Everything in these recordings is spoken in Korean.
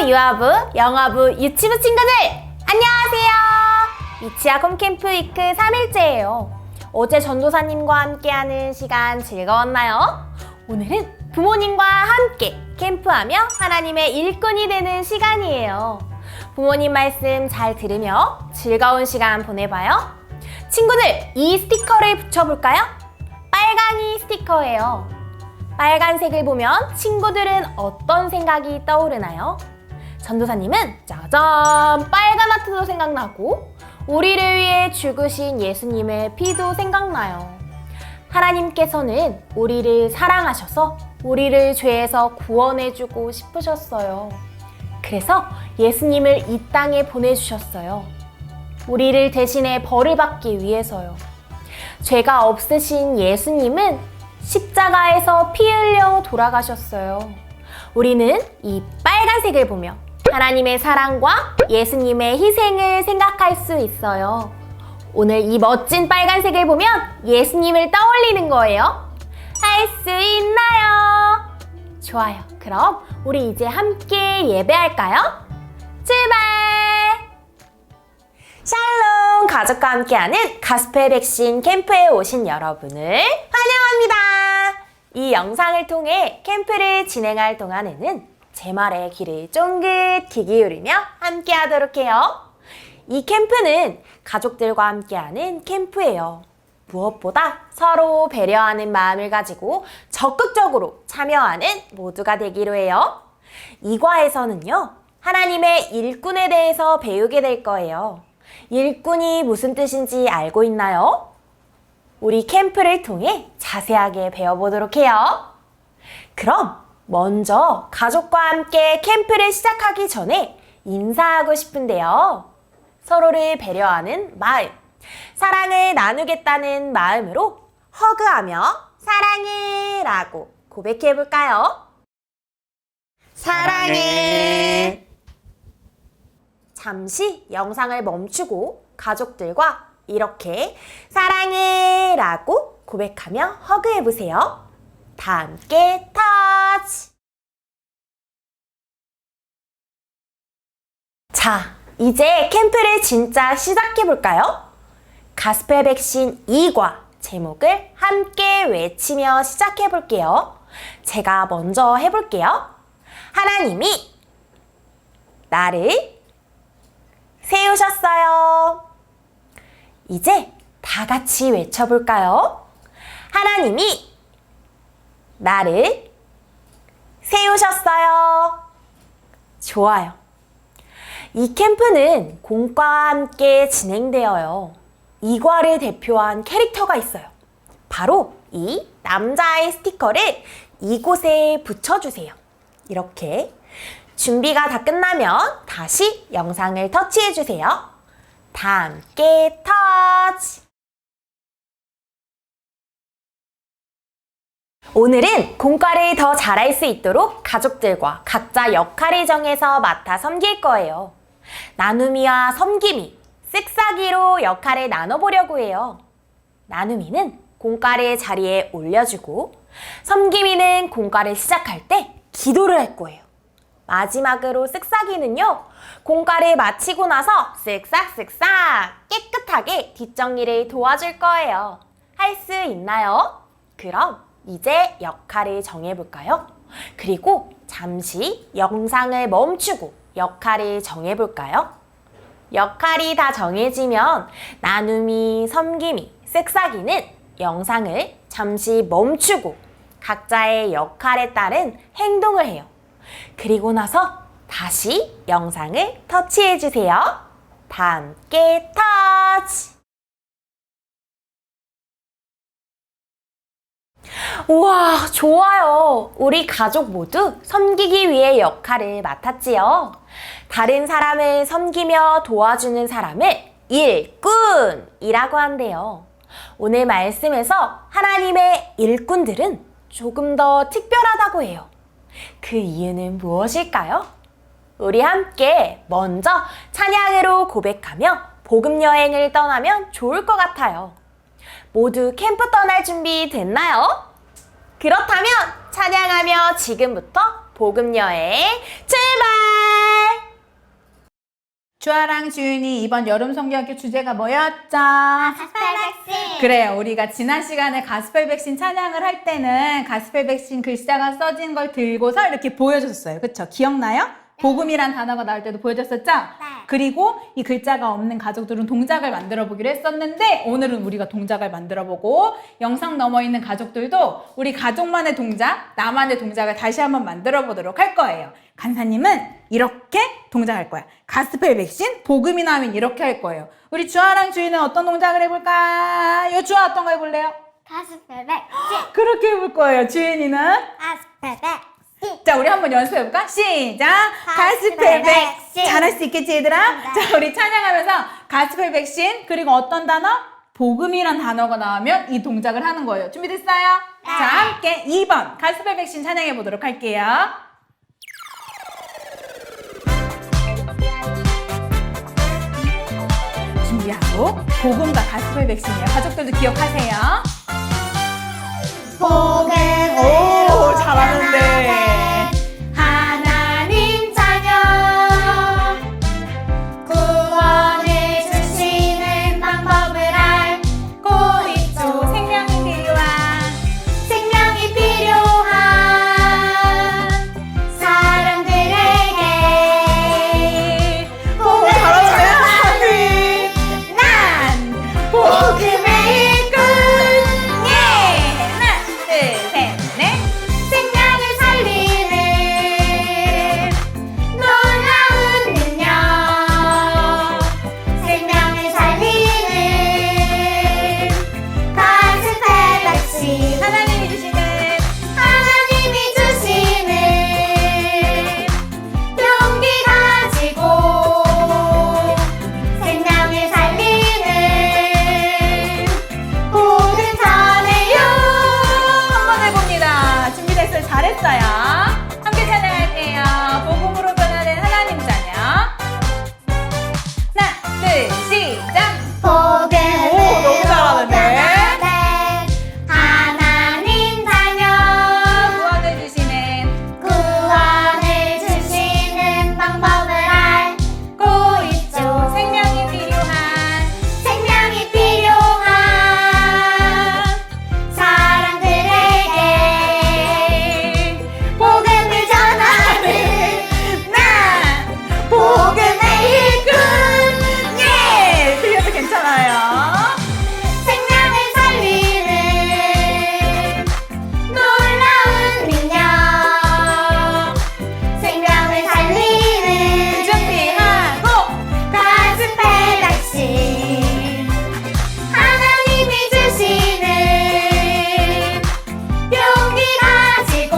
유아부, 영어부, 유치부 친구들! 안녕하세요! 미치아 홈캠프 위크 3일째예요. 어제 전도사님과 함께하는 시간 즐거웠나요? 오늘은 부모님과 함께 캠프하며 하나님의 일꾼이 되는 시간이에요. 부모님 말씀 잘 들으며 즐거운 시간 보내봐요. 친구들, 이 스티커를 붙여볼까요? 빨강이 스티커예요. 빨간색을 보면 친구들은 어떤 생각이 떠오르나요? 전도사님은 짜잔! 빨간 하트도 생각나고 우리를 위해 죽으신 예수님의 피도 생각나요. 하나님께서는 우리를 사랑하셔서 우리를 죄에서 구원해주고 싶으셨어요. 그래서 예수님을 이 땅에 보내주셨어요. 우리를 대신해 벌을 받기 위해서요. 죄가 없으신 예수님은 십자가에서 피 흘려 돌아가셨어요. 우리는 이 빨간색을 보며 하나님의 사랑과 예수님의 희생을 생각할 수 있어요. 오늘 이 멋진 빨간색을 보면 예수님을 떠올리는 거예요. 할 수 있나요? 좋아요. 그럼 우리 이제 함께 예배할까요? 출발! 샬롬! 가족과 함께하는 가스펠 백신 캠프에 오신 여러분을 환영합니다. 이 영상을 통해 캠프를 진행할 동안에는 제 말에 귀를 쫑긋 귀 기울이며 함께하도록 해요. 이 캠프는 가족들과 함께하는 캠프예요. 무엇보다 서로 배려하는 마음을 가지고 적극적으로 참여하는 모두가 되기로 해요. 이 과에서는요, 하나님의 일꾼에 대해서 배우게 될 거예요. 일꾼이 무슨 뜻인지 알고 있나요? 우리 캠프를 통해 자세하게 배워보도록 해요. 그럼 먼저 가족과 함께 캠프를 시작하기 전에 인사하고 싶은데요. 서로를 배려하는 마음, 사랑을 나누겠다는 마음으로 허그하며 사랑해 라고 고백해볼까요? 사랑해. 잠시 영상을 멈추고 가족들과 이렇게 사랑해 라고 고백하며 허그해보세요. 다 함께 터치! 자, 이제 캠프를 진짜 시작해볼까요? 가스펠 백신 2과 제목을 함께 외치며 시작해볼게요. 제가 먼저 해볼게요. 하나님이 나를 세우셨어요. 이제 다 같이 외쳐볼까요? 하나님이 나를 세우셨어요. 좋아요. 이 캠프는 공과와 함께 진행되어요. 이 과를 대표한 캐릭터가 있어요. 바로 이 남자의 스티커를 이곳에 붙여주세요. 이렇게. 준비가 다 끝나면 다시 영상을 터치해주세요. 다 함께 터치! 오늘은 공과를 더 잘할 수 있도록 가족들과 각자 역할을 정해서 맡아 섬길 거예요. 나눔이와 섬김이, 쓱싹이로 역할을 나눠보려고 해요. 나눔이는 공과를 자리에 올려주고 섬김이는 공과를 시작할 때 기도를 할 거예요. 마지막으로 쓱싹이는요, 공과를 마치고 나서 쓱싹쓱싹 깨끗하게 뒷정리를 도와줄 거예요. 할 수 있나요? 그럼 이제 역할을 정해볼까요? 그리고 잠시 영상을 멈추고 역할을 정해볼까요? 역할이 다 정해지면 나눔이, 섬김이, 쓱싹이는 영상을 잠시 멈추고 각자의 역할에 따른 행동을 해요. 그리고 나서 다시 영상을 터치해주세요. 다 함께 터치! 우와, 좋아요. 우리 가족 모두 섬기기 위해 역할을 맡았지요. 다른 사람을 섬기며 도와주는 사람을 일꾼이라고 한대요. 오늘 말씀에서 하나님의 일꾼들은 조금 더 특별하다고 해요. 그 이유는 무엇일까요? 우리 함께 먼저 찬양으로 고백하며 복음 여행을 떠나면 좋을 것 같아요. 모두 캠프 떠날 준비 됐나요? 그렇다면 찬양하며 지금부터 복음 여행 출발! 주아랑 주윤이 이번 여름 성경학교 주제가 뭐였죠? 가스펠 백신. 그래요. 우리가 지난 시간에 가스펠 백신 찬양을 할 때는 가스펠 백신 글자가 써진 걸 들고서 이렇게 보여줬어요. 그쵸? 기억나요? 복음이란 단어가 나올 때도 보여줬었죠? 그리고 이 글자가 없는 가족들은 동작을 만들어 보기로 했었는데 오늘은 우리가 동작을 만들어 보고 영상 너머에 있는 가족들도 우리 가족만의 동작, 나만의 동작을 다시 한번 만들어 보도록 할 거예요. 간사님은 이렇게 동작할 거야. 가스펠 백신, 복음이 나오면 이렇게 할 거예요. 우리 주아랑 주희는 어떤 동작을 해볼까요? 주아 어떤 거 해볼래요? 가스펠 백신. 그렇게 해볼 거예요. 주인이는? 가스펠 백신. 자, 우리 한번 연습해볼까? 시작! 가스펠 가스펠 백신! 백신. 잘할 수 있겠지, 얘들아? 네. 자, 우리 찬양하면서 가스펠 백신, 그리고 어떤 단어? 복음이란 단어가 나오면 이 동작을 하는 거예요. 준비됐어요? 네. 자, 함께 2번 가스펠 백신 찬양해 보도록 할게요. 준비하고 복음과 가스펠 백신이에요. 가족들도 기억하세요. 오, 잘하는데. 하나님 자녀 구원을 주시는 방법을 알고 있죠. 생명이 필요한 생명이 필요한 사람들에게 복음을 전하는 난 복음의 일꾼. 하나, 둘, 셋, 넷. 생명을 살리는 놀라운 능력. 생명을 살리는 가스펠 백신. 하나님이 주시는 하나님이 주시는 용기 가지고 생명을 살리는 복음 전해요. 한번 해봅니다. 준비됐어요? 잘했어요. 함께 찬양할게요. 복음으로 변화된 하나님 자녀. 하나, 둘, 시작. 복음으로 오, 너무 잘하는데? 변화된 하나님 자녀 구원을 주시는 구원을 주시는 방법을 알고 있죠. 생명이 필요한 생명이 필요한 사람들에게 복음을 전하는 난 복음의 일꾼. 예! 틀려도 괜찮아요. 생명을 살리는 놀라운 능력. 생명을 살리는 준비하고 가스펠 백신. 하나님이 주시는 용기 가지고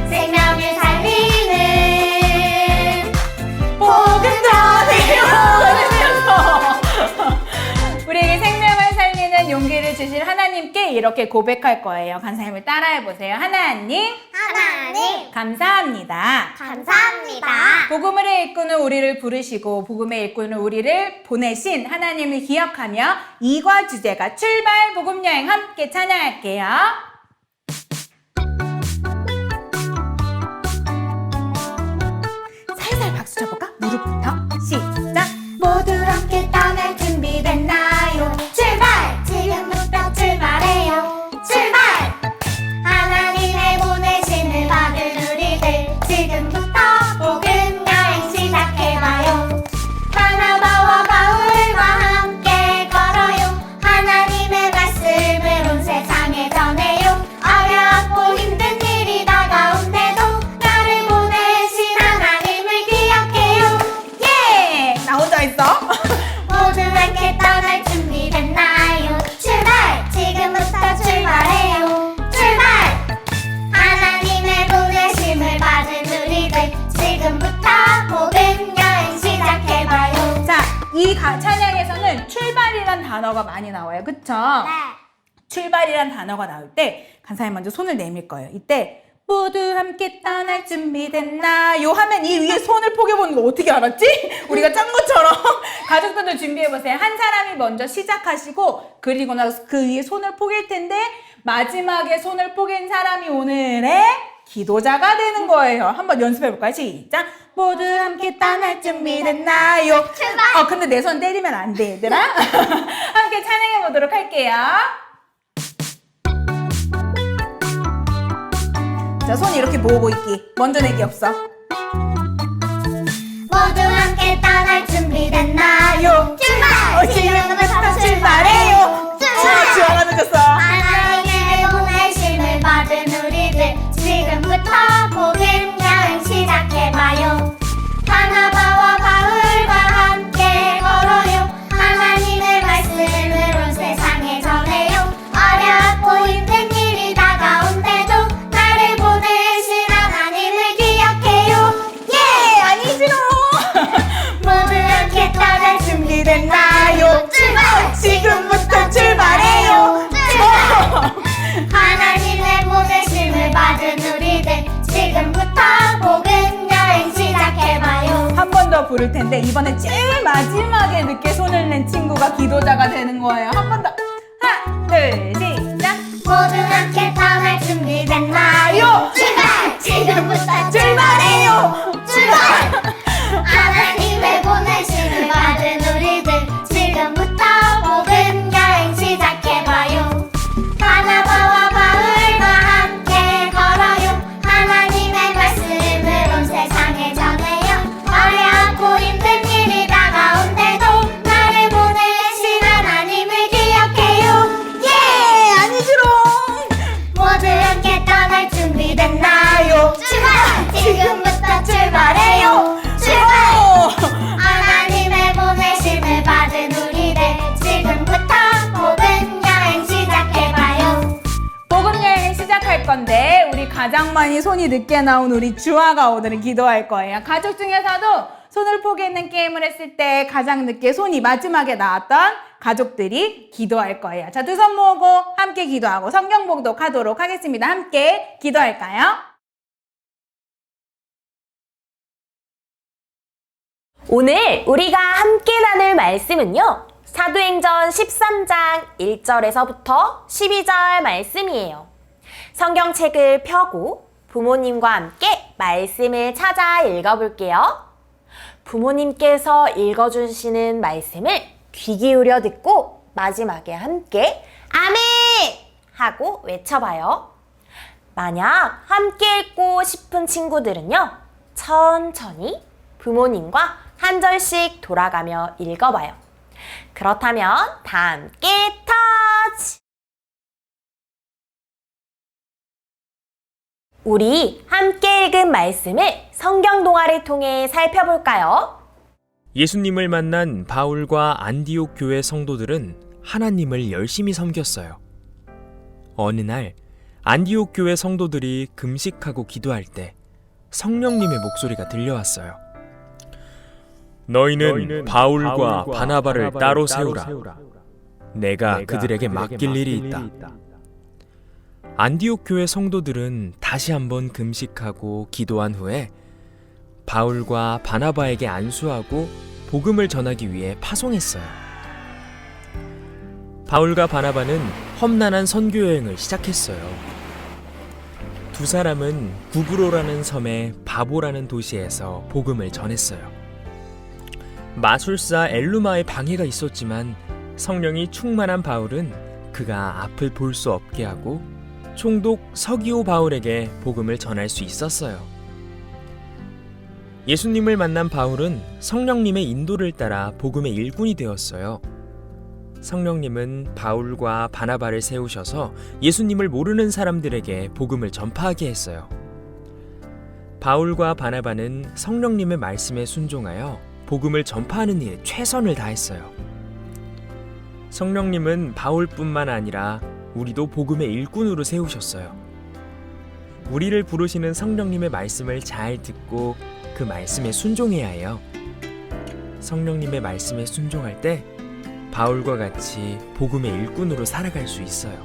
생명을 살리는 복음 전해요. 우리에게 생명을 살리는 용기를 주실 하나님께 이렇게 고백할 거예요. 간사님을 따라해 보세요. 하나님, 하나님 감사합니다. 감사합니다. 복음의 일꾼은 우리를 부르시고 복음의 일꾼은 우리를 보내신 하나님을 기억하며 이과 주제가 출발 복음 여행 함께 찬양할게요. 살살 박수 쳐볼까? 무릎부터 시작. 모두 함께 떠날 준비됐나요? 출발! 지금부터 출발해요. 출발! 하나님의 보내심을 받은 우리들 지금부터 복음 여행 시작해봐요. 바나바와 바울과 함께 걸어요. 하나님의 말씀을 온 세상에 전해요. 어렵고 힘든 일이 다가온데도 나를 보내신 하나님을 기억해요. 예! 나 혼자 있어? 모두 함께 떠날 준비됐나요? 출발! 지금부터 출발해요. 출발! 하나님의 보내심을 받은 우리들 지금부터 복음 여행 시작해봐요. 자, 이 찬양에서는 출발이란 단어가 많이 나와요. 그쵸? 출발이란 단어가 나올 때 간사님 먼저 손을 내밀 거예요. 이때 모두 함께 떠날 준비됐나요? 하면 이 위에 손을 포개보는 거 어떻게 알았지? 우리가 짠 것처럼 가족들도 준비해보세요. 한 사람이 먼저 시작하시고 그리고 나서 그 위에 손을 포갤 텐데 마지막에 손을 포갠 사람이 오늘의 기도자가 되는 거예요. 한번 연습해볼까요? 시작! 모두 함께 떠날 준비 됐나요? 출발! 근데 내 손 때리면 안 돼, 얘들아. 함께 찬양해보도록 할게요. 자, 손 이렇게 모으고 있기. 먼저 내기 없어. 모두 함께 떠날 준비 됐나요? 출발! 지금부터 출발해요! 출발! 주아가 늦었어. 하나님의 보내심을 받은 우리들 지금부터 복음 여행 시작해봐요. 바나바와 바울과 함께 걸어요. 하나님의 말씀을 온 세상에 전해요. 어렵고 힘든 일이 다가온데도 나를 보내신 하나님을 기억해요. 예! 아니지롱! 모두 함께 떠날 준비됐나요? 출발! 지금부터 출발해요. 출발! 하나님의 보내심을 받은 우리들 지금부터 복음 여행 시작해봐요. 한 번 더 부를 텐데 이번에 제일 마지막에 늦게 손을 낸 친구가 기도자가 되는 거예요. 한 번 더. 하나, 둘, 시작. 모두 함께 떠날 준비됐나요? 출발! 지금부터 출발해요. 출발! 하나님의 보내심을 받은 우리들 지금부터 복음 여행 시작해봐요. 바나바와 바울과 함께 걸어요. 하나님의 말씀을 온 세상에 전해요. 어렵고 힘든 일이 다가온데도 나를 보내신 하나님을 기억해요. 예! 아니지롱! 모두 함께 떠날 준비됐나요? 출발! 지금부터 출발해요. 출발! 하나님의 보내심을 받은 우리들 지금부터 복음 여행 시작해봐요. 복음 여행을 시작할 건데 우리 가장 많이 손이 늦게 나온 우리 주아가 오늘은 기도할 거예요. 가족 중에서도 손을 포기했는 게임을 했을 때 가장 늦게 손이 마지막에 나왔던 가족들이 기도할 거예요. 자, 두 손 모으고 함께 기도하고 성경 봉독하도록 하겠습니다. 함께 기도할까요? 오늘 우리가 함께 나눌 말씀은요. 사도행전 13장 1절에서부터 12절 말씀이에요. 성경책을 펴고 부모님과 함께 말씀을 찾아 읽어볼게요. 부모님께서 읽어주시는 말씀을 귀 기울여 듣고 마지막에 함께 아멘! 하고 외쳐봐요. 만약 함께 읽고 싶은 친구들은요. 천천히 부모님과 한 절씩 돌아가며 읽어봐요. 그렇다면 다 함께 터치! 우리 함께 읽은 말씀을 성경 동화를 통해 살펴볼까요? 예수님을 만난 바울과 안디옥 교회 성도들은 하나님을 열심히 섬겼어요. 어느 날 안디옥 교회 성도들이 금식하고 기도할 때 성령님의 목소리가 들려왔어요. 너희는 바울과 바나바를 따로 세우라. 내가 그들에게 맡길 일이 있다. 안디옥 교회 성도들은 다시 한번 금식하고 기도한 후에 바울과 바나바에게 안수하고 복음을 전하기 위해 파송했어요. 바울과 바나바는 험난한 선교 여행을 시작했어요. 두 사람은 구브로라는 섬의 바보라는 도시에서 복음을 전했어요. 마술사 엘루마의 방해가 있었지만 성령이 충만한 바울은 그가 앞을 볼 수 없게 하고 총독 서기오 바울에게 복음을 전할 수 있었어요. 예수님을 만난 바울은 성령님의 인도를 따라 복음의 일꾼이 되었어요. 성령님은 바울과 바나바를 세우셔서 예수님을 모르는 사람들에게 복음을 전파하게 했어요. 바울과 바나바는 성령님의 말씀에 순종하여 복음을 전파하는 일에 최선을 다했어요. 성령님은 바울뿐만 아니라 우리도 복음의 일꾼으로 세우셨어요. 우리를 부르시는 성령님의 말씀을 잘 듣고 그 말씀에 순종해야 해요. 성령님의 말씀에 순종할 때 바울과 같이 복음의 일꾼으로 살아갈 수 있어요.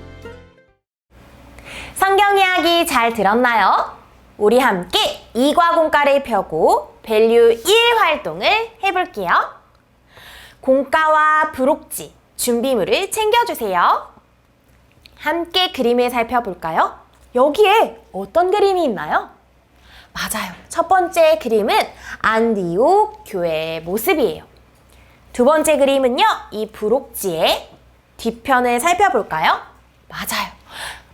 성경 이야기 잘 들었나요? 우리 함께 이과 공과를 펴고 밸류 1 활동을 해볼게요. 공과와 부록지, 준비물을 챙겨주세요. 함께 그림을 살펴볼까요? 여기에 어떤 그림이 있나요? 맞아요. 첫 번째 그림은 안디옥 교회의 모습이에요. 두 번째 그림은요, 이 부록지의 뒤편을 살펴볼까요? 맞아요.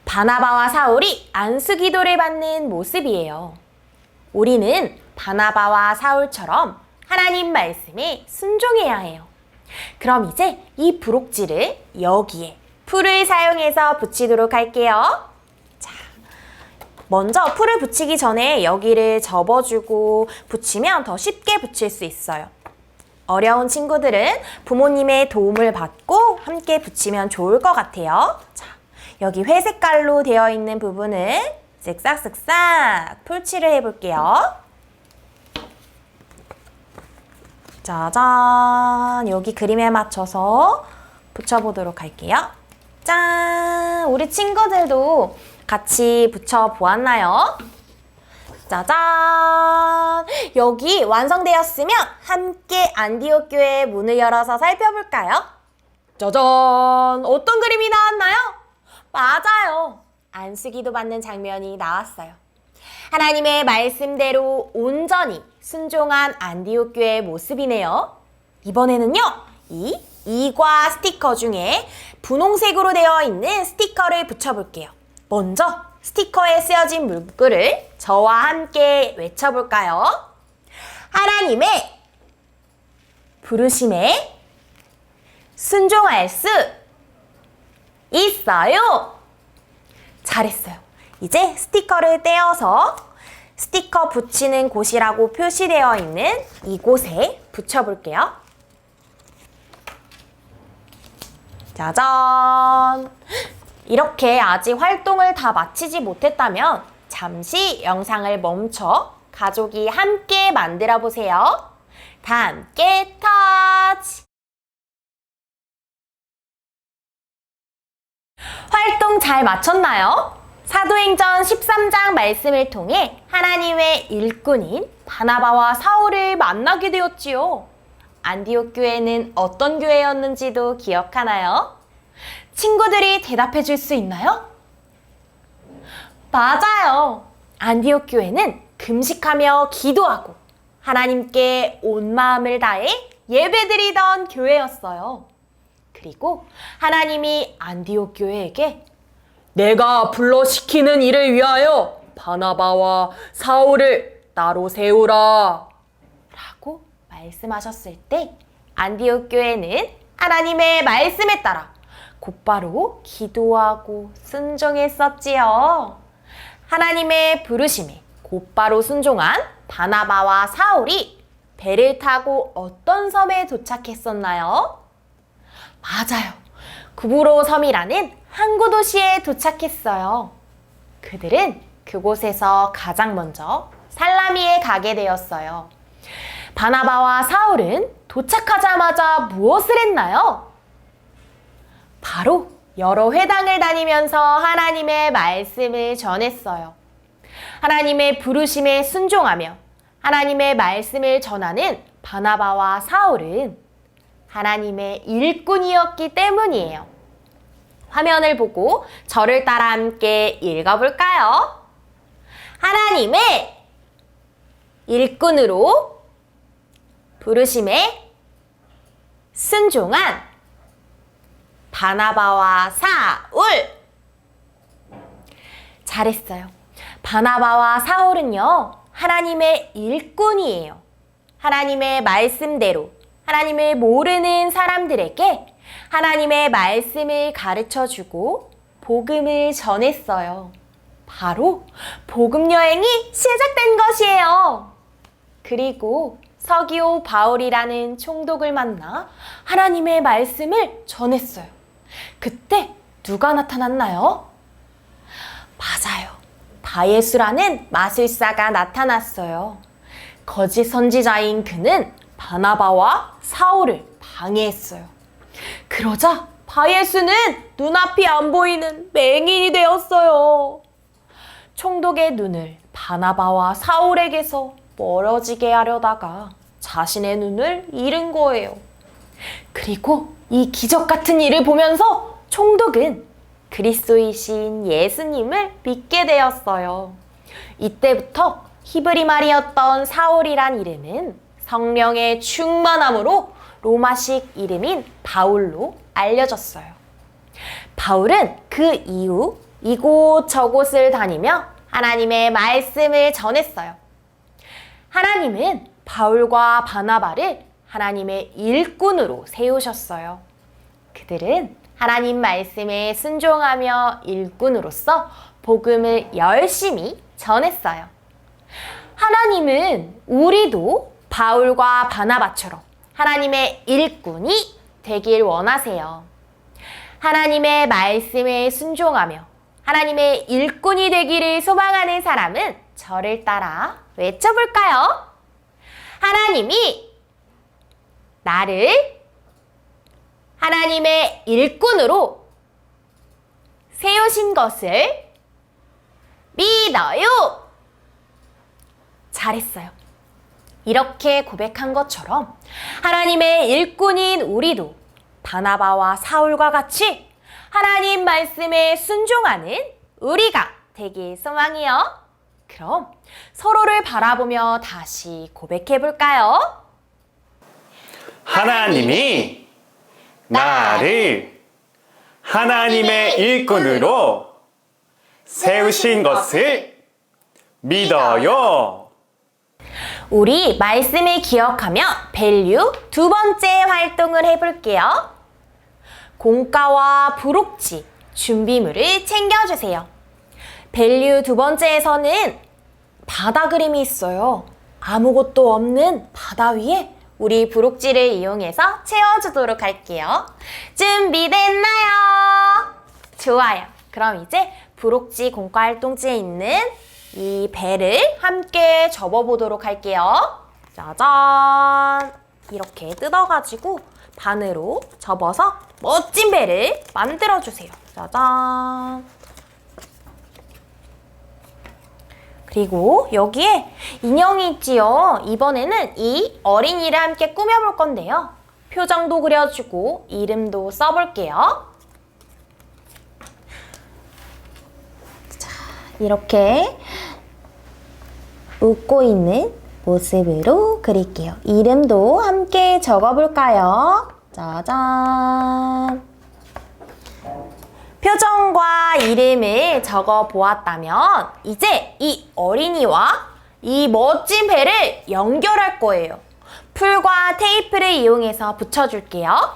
바나바와 사울이 안수기도를 받는 모습이에요. 우리는 바나바와 사울처럼 하나님 말씀에 순종해야 해요. 그럼 이제 이 부록지를 여기에 풀을 사용해서 붙이도록 할게요. 자, 먼저 풀을 붙이기 전에 여기를 접어주고 붙이면 더 쉽게 붙일 수 있어요. 어려운 친구들은 부모님의 도움을 받고 함께 붙이면 좋을 것 같아요. 자, 여기 회색깔로 되어 있는 부분을 쓱싹쓱싹 풀칠을 해볼게요. 짜잔! 여기 그림에 맞춰서 붙여보도록 할게요. 짠! 우리 친구들도 같이 붙여보았나요? 짜잔! 여기 완성되었으면 함께 안디옥 교회의 문을 열어서 살펴볼까요? 짜잔! 어떤 그림이 나왔나요? 맞아요. 안수기도 받는 장면이 나왔어요. 하나님의 말씀대로 온전히 순종한 안디옥 교회의 모습이네요. 이번에는요, 이 이과 스티커 중에 분홍색으로 되어 있는 스티커를 붙여볼게요. 먼저 스티커에 쓰여진 문구를 저와 함께 외쳐볼까요? 하나님의 부르심에 순종할 수 있어요. 잘했어요. 이제 스티커를 떼어서 스티커 붙이는 곳이라고 표시되어 있는 이곳에 붙여볼게요. 짜잔! 이렇게 아직 활동을 다 마치지 못했다면 잠시 영상을 멈춰 가족이 함께 만들어 보세요. 다 함께 터치! 활동 잘 마쳤나요? 사도행전 13장 말씀을 통해 하나님의 일꾼인 바나바와 사울을 만나게 되었지요. 안디옥 교회는 어떤 교회였는지도 기억하나요? 친구들이 대답해 줄 수 있나요? 맞아요. 안디옥 교회는 금식하며 기도하고 하나님께 온 마음을 다해 예배드리던 교회였어요. 그리고 하나님이 안디옥 교회에게 내가 불러시키는 일을 위하여 바나바와 사울을 따로 세우라 라고 말씀하셨을 때 안디옥 교회는 하나님의 말씀에 따라 곧바로 기도하고 순종했었지요. 하나님의 부르심에 곧바로 순종한 바나바와 사울이 배를 타고 어떤 섬에 도착했었나요? 맞아요. 구브로 섬이라는 항구 도시에 도착했어요. 그들은 그곳에서 가장 먼저 살라미에 가게 되었어요. 바나바와 사울은 도착하자마자 무엇을 했나요? 바로 여러 회당을 다니면서 하나님의 말씀을 전했어요. 하나님의 부르심에 순종하며 하나님의 말씀을 전하는 바나바와 사울은 하나님의 일꾼이었기 때문이에요. 화면을 보고 저를 따라 함께 읽어볼까요? 하나님의 일꾼으로 부르심에 순종한 바나바와 사울. 잘했어요. 바나바와 사울은요, 하나님의 일꾼이에요. 하나님의 말씀대로 하나님을 모르는 사람들에게 하나님의 말씀을 가르쳐주고 복음을 전했어요. 바로 복음 여행이 시작된 것이에요. 그리고 서기오 바울이라는 총독을 만나 하나님의 말씀을 전했어요. 그때 누가 나타났나요? 맞아요. 바예수라는 마술사가 나타났어요. 거짓 선지자인 그는 바나바와 사울을 방해했어요. 그러자 바예수는 눈앞이 안 보이는 맹인이 되었어요. 총독의 눈을 바나바와 사울에게서 멀어지게 하려다가 자신의 눈을 잃은 거예요. 그리고 이 기적 같은 일을 보면서 총독은 그리스도이신 예수님을 믿게 되었어요. 이때부터 히브리 말이었던 사울이란 이름은 성령의 충만함으로 로마식 이름인 바울로 알려졌어요. 바울은 그 이후 이곳저곳을 다니며 하나님의 말씀을 전했어요. 하나님은 바울과 바나바를 하나님의 일꾼으로 세우셨어요. 그들은 하나님 말씀에 순종하며 일꾼으로서 복음을 열심히 전했어요. 하나님은 우리도 바울과 바나바처럼 하나님의 일꾼이 되길 원하세요. 하나님의 말씀에 순종하며 하나님의 일꾼이 되기를 소망하는 사람은 저를 따라 외쳐볼까요? 하나님이 나를 하나님의 일꾼으로 세우신 것을 믿어요. 잘했어요. 이렇게 고백한 것처럼 하나님의 일꾼인 우리도 바나바와 사울과 같이 하나님 말씀에 순종하는 우리가 되길 소망해요. 그럼 서로를 바라보며 다시 고백해 볼까요? 하나님이 나를 하나님의 일꾼으로 세우신 것을 믿어요. 우리 말씀을 기억하며 밸류 두 번째 활동을 해볼게요. 공과와 부록지, 준비물을 챙겨주세요. 밸류 두 번째에서는 바다 그림이 있어요. 아무것도 없는 바다 위에 우리 부록지를 이용해서 채워주도록 할게요. 준비됐나요? 좋아요. 그럼 이제 부록지 공과 활동지에 있는 이 배를 함께 접어보도록 할게요. 짜잔! 이렇게 뜯어가지고 반으로 접어서 멋진 배를 만들어주세요. 짜잔! 그리고 여기에 인형이 있지요. 이번에는 이 어린이를 함께 꾸며볼 건데요. 표정도 그려주고 이름도 써볼게요. 자, 이렇게 웃고 있는 모습으로 그릴게요. 이름도 함께 적어볼까요? 짜잔! 표정과 이름을 적어 보았다면 이제 이 어린이와 이 멋진 배를 연결할 거예요. 풀과 테이프를 이용해서 붙여줄게요.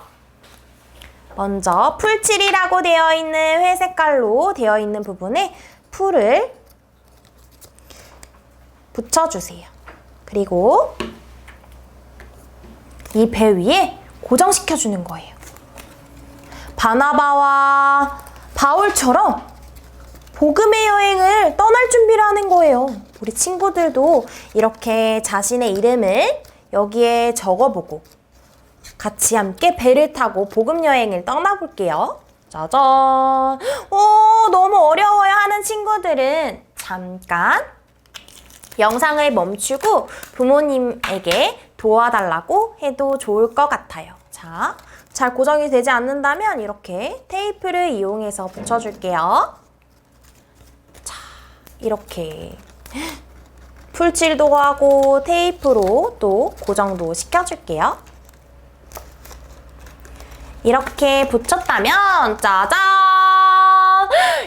먼저 풀칠이라고 되어 있는 회색깔로 되어 있는 부분에 풀을 붙여주세요. 그리고 이 배 위에 고정시켜주는 거예요. 바나바와 바울처럼 복음의 여행을 떠날 준비를 하는 거예요. 우리 친구들도 이렇게 자신의 이름을 여기에 적어보고 같이 함께 배를 타고 복음 여행을 떠나볼게요. 짜잔! 너무 어려워요 하는 친구들은 잠깐 영상을 멈추고 부모님에게 도와달라고 해도 좋을 것 같아요. 자, 잘 고정이 되지 않는다면 이렇게 테이프를 이용해서 붙여줄게요. 자, 이렇게 풀칠도 하고 테이프로 또 고정도 시켜줄게요. 이렇게 붙였다면 짜잔!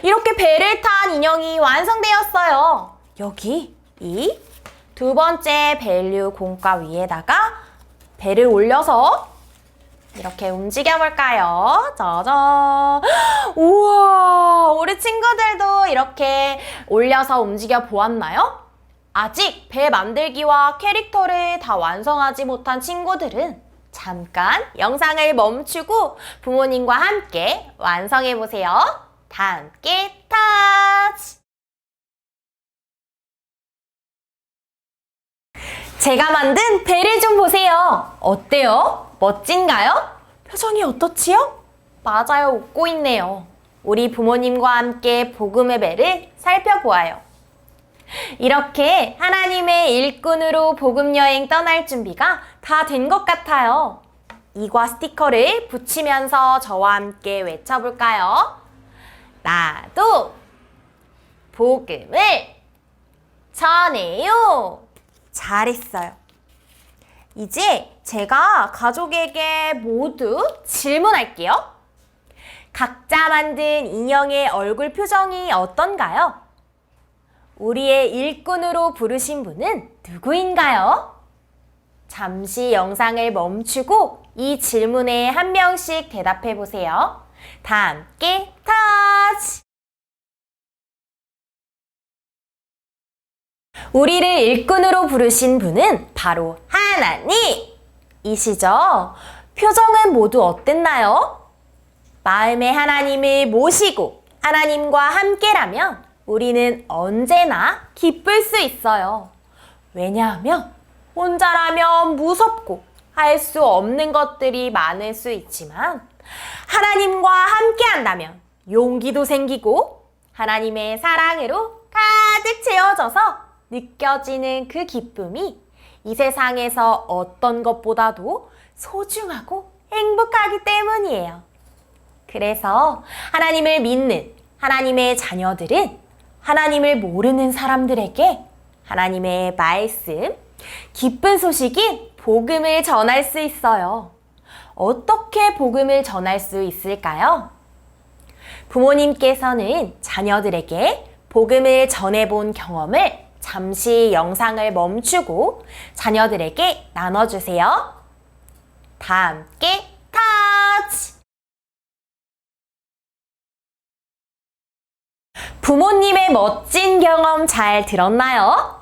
이렇게 배를 탄 인형이 완성되었어요. 여기 이 두 번째 밸류 공과 위에다가 배를 올려서 이렇게 움직여 볼까요? 짜잔! 우와! 우리 친구들도 이렇게 올려서 움직여 보았나요? 아직 배 만들기와 캐릭터를 다 완성하지 못한 친구들은 잠깐 영상을 멈추고 부모님과 함께 완성해 보세요. 다 함께 터치! 제가 만든 배를 좀 보세요. 어때요? 멋진가요? 표정이 어떻지요? 맞아요, 웃고 있네요. 우리 부모님과 함께 복음의 배를 살펴보아요. 이렇게 하나님의 일꾼으로 복음 여행 떠날 준비가 다 된 것 같아요. 이과 스티커를 붙이면서 저와 함께 외쳐볼까요? 나도 복음을 전해요. 잘했어요. 이제 제가 가족에게 모두 질문할게요. 각자 만든 인형의 얼굴 표정이 어떤가요? 우리의 일꾼으로 부르신 분은 누구인가요? 잠시 영상을 멈추고 이 질문에 한 명씩 대답해 보세요. 다 함께 터치! 우리를 일꾼으로 부르신 분은 바로 하나님이시죠? 표정은 모두 어땠나요? 마음에 하나님을 모시고 하나님과 함께라면 우리는 언제나 기쁠 수 있어요. 왜냐하면 혼자라면 무섭고 할 수 없는 것들이 많을 수 있지만 하나님과 함께한다면 용기도 생기고 하나님의 사랑으로 가득 채워져서 느껴지는 그 기쁨이 이 세상에서 어떤 것보다도 소중하고 행복하기 때문이에요. 그래서 하나님을 믿는 하나님의 자녀들은 하나님을 모르는 사람들에게 하나님의 말씀, 기쁜 소식인 복음을 전할 수 있어요. 어떻게 복음을 전할 수 있을까요? 부모님께서는 자녀들에게 복음을 전해본 경험을 잠시 영상을 멈추고 자녀들에게 나눠주세요. 다 함께 터치! 부모님의 멋진 경험 잘 들었나요?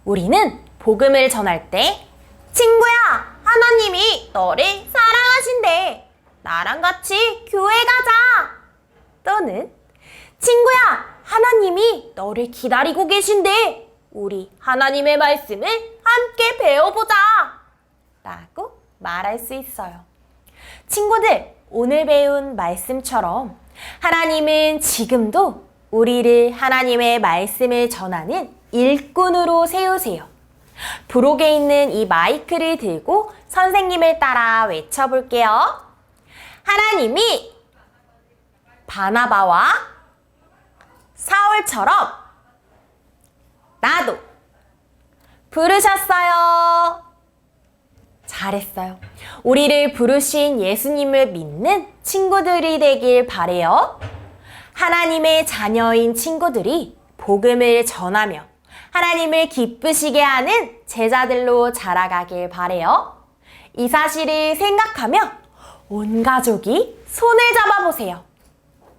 우리는 복음을 전할 때 친구야, 하나님이 너를 사랑하신대. 나랑 같이 교회 가자. 또는 친구야, 하나님이 너를 기다리고 계신대. 우리 하나님의 말씀을 함께 배워보자. 라고 말할 수 있어요. 친구들, 오늘 배운 말씀처럼 하나님은 지금도 우리를 하나님의 말씀을 전하는 일꾼으로 세우세요. 부록에 있는 이 마이크를 들고 선생님을 따라 외쳐볼게요. 하나님이 바나바와 사울처럼 나도 부르셨어요. 잘했어요. 우리를 부르신 예수님을 믿는 친구들이 되길 바래요. 하나님의 자녀인 친구들이 복음을 전하며 하나님을 기쁘시게 하는 제자들로 자라가길 바래요. 이 사실을 생각하며 온 가족이 손을 잡아보세요.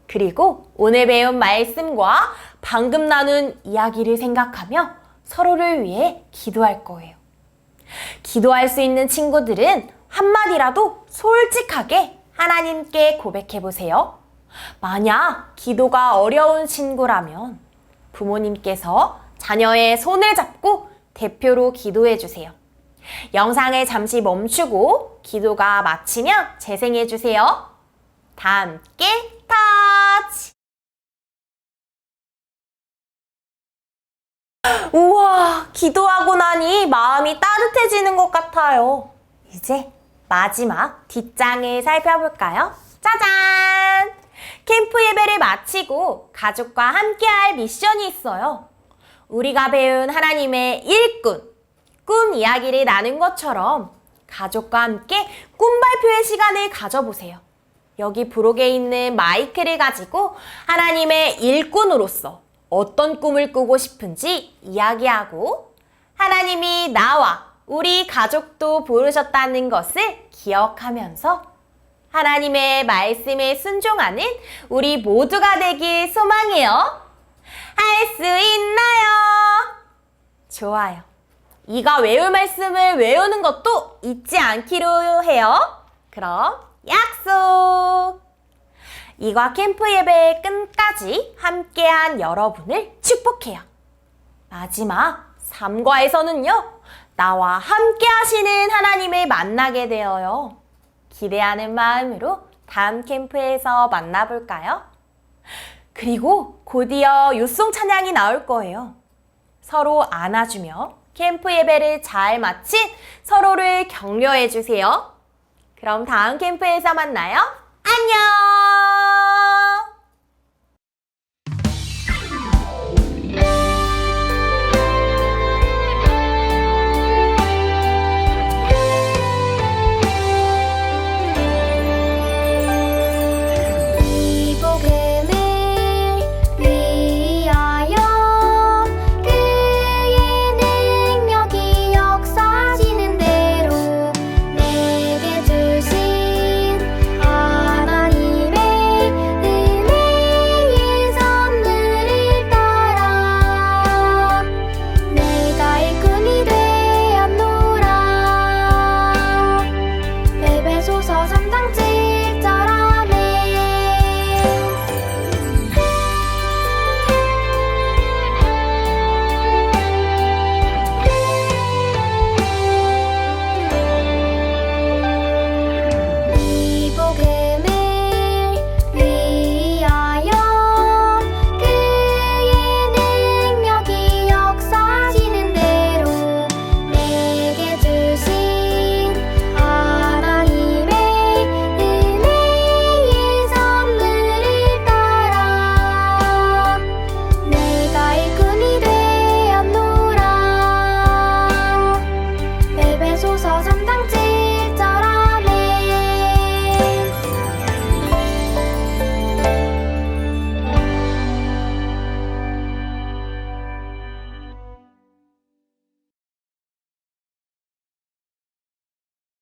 그리고 오늘 배운 말씀과 방금 나눈 이야기를 생각하며 서로를 위해 기도할 거예요. 기도할 수 있는 친구들은 한마디라도 솔직하게 하나님께 고백해 보세요. 만약 기도가 어려운 친구라면 부모님께서 자녀의 손을 잡고 대표로 기도해 주세요. 영상을 잠시 멈추고 기도가 마치면 재생해 주세요. 다 함께 터치! 우와, 기도하고 나니 마음이 따뜻해지는 것 같아요. 이제 마지막 뒷장을 살펴볼까요? 짜잔! 캠프 예배를 마치고 가족과 함께할 미션이 있어요. 우리가 배운 하나님의 일꾼, 꿈 이야기를 나눈 것처럼 가족과 함께 꿈 발표의 시간을 가져보세요. 여기 부록에 있는 마이크를 가지고 하나님의 일꾼으로서 어떤 꿈을 꾸고 싶은지 이야기하고 하나님이 나와 우리 가족도 부르셨다는 것을 기억하면서 하나님의 말씀에 순종하는 우리 모두가 되길 소망해요. 할 수 있나요? 좋아요. 이가 외울 말씀을 외우는 것도 잊지 않기로 해요. 그럼 약속! 이과 캠프 예배의 끝까지 함께한 여러분을 축복해요. 마지막 3과에서는요. 나와 함께 하시는 하나님을 만나게 되어요. 기대하는 마음으로 다음 캠프에서 만나볼까요? 그리고 곧이어 유송 찬양이 나올 거예요. 서로 안아주며 캠프 예배를 잘 마친 서로를 격려해 주세요. 그럼 다음 캠프에서 만나요. 안녕!